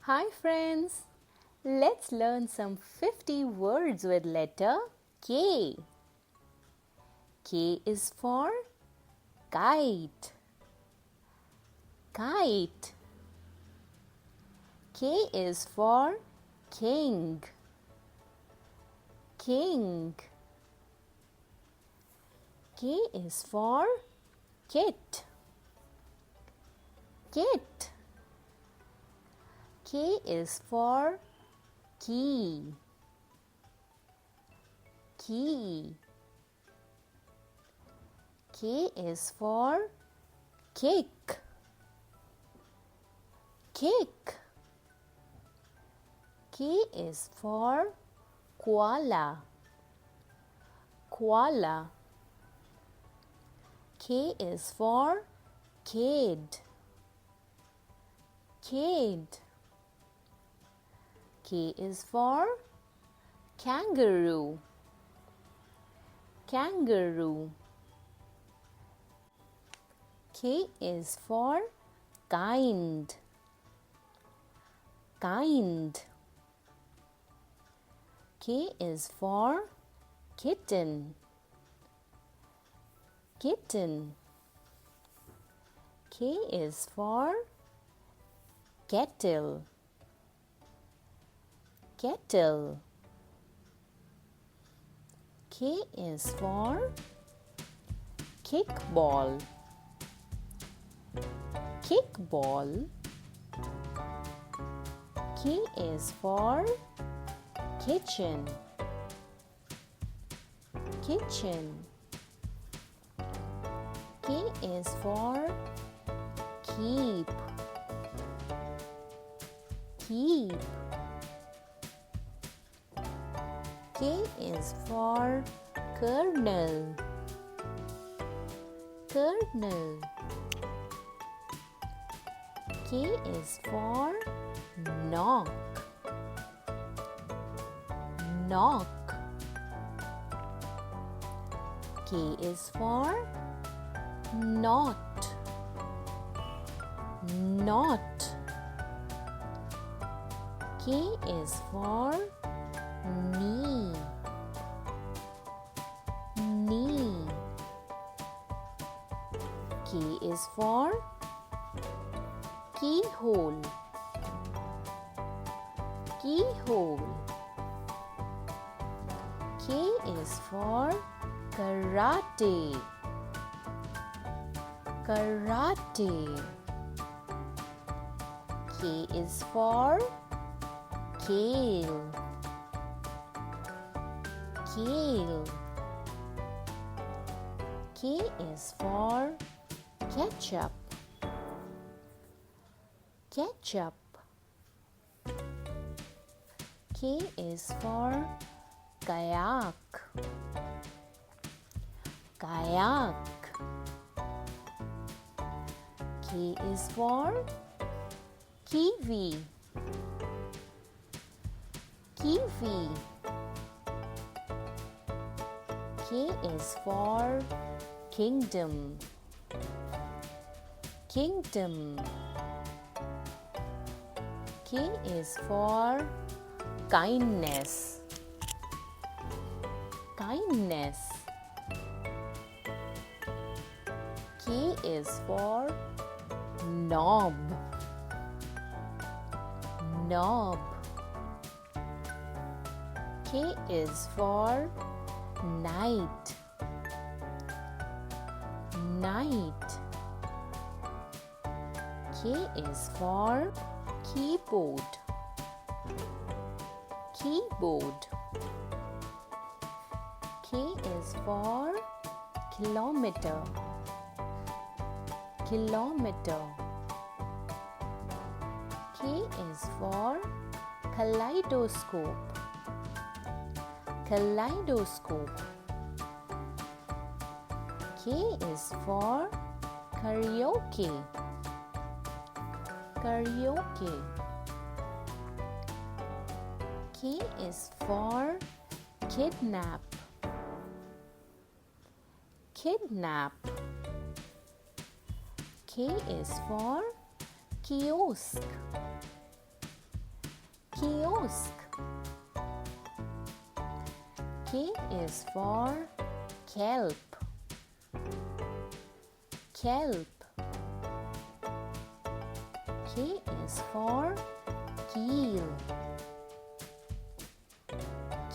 Hi friends, let's learn some 50 words with letter K. K is for kite. Kite. K is for king. King. K is for kit. Kit. K is for key. Key. K is for kick. Kick. K is for koala. Koala. K is for kid. Kid. K is for kangaroo. Kangaroo. K is for kind. Kind. K is for kitten. Kitten. K is for kettle. Kettle. K is for kickball. Kickball. K is for kitchen. Kitchen. K is for keep. Keep. K is for kernel. Kernel. K is for knock. Knock. K is for knot. Knot. K is for knee. Knee. K is for keyhole. Keyhole. K is for karate. Karate. K is for kale. Kale. K is for ketchup. Ketchup. K is for kayak. Kayak. K is for kiwi. Kiwi. K is for kingdom. Kingdom. K is for kindness. Kindness. K is for knob. Knob. K is for night. Night. K is for keyboard. Keyboard. K is for kilometer. Kilometer. K is for kaleidoscope. Kaleidoscope. K is for karaoke. Karaoke. K is for kidnap. Kidnap. K is for kiosk. kiosk. K is for kelp. Kelp. K is for keel.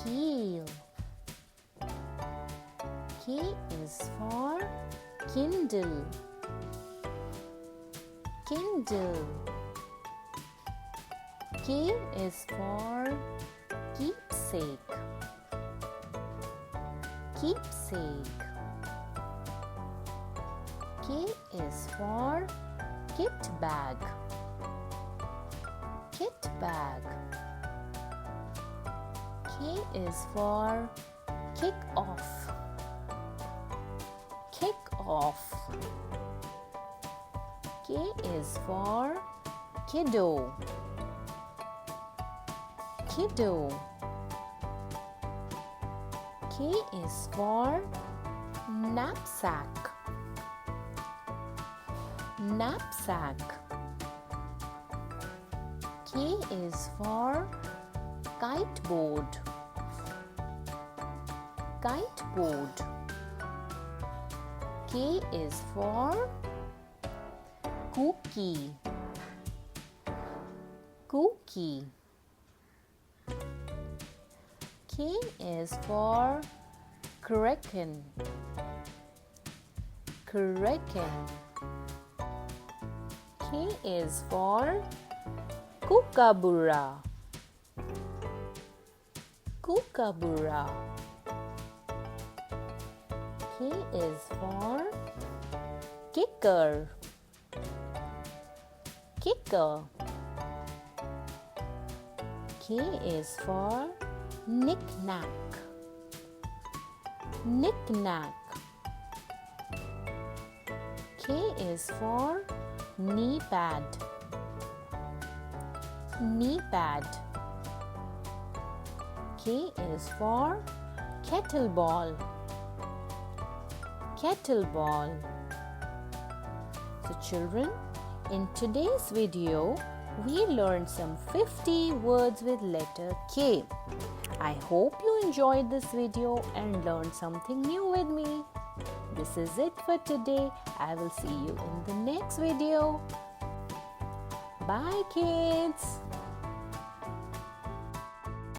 Keel. K is for kindle. Kindle. K is for keepsake. Keepsake. K is for kit bag. Kit bag. K is for kick off. Kick off. K is for kiddo. Kiddo. K is for knapsack. Knapsack. K is for kiteboard. Kiteboard. K is for cookie. Cookie. K is for kraken. Kraken. K is for kookaburra. Kookaburra. K is for kicker. Kicker. K is for knick-knack. Knick-knack. K is for knee pad. Knee pad. K is for kettlebell. Kettlebell. So children, in today's video, we learned some 50 words with letter K. I hope you enjoyed this video and learned something new with me. This is it for today. I will see you in the next video. Bye kids.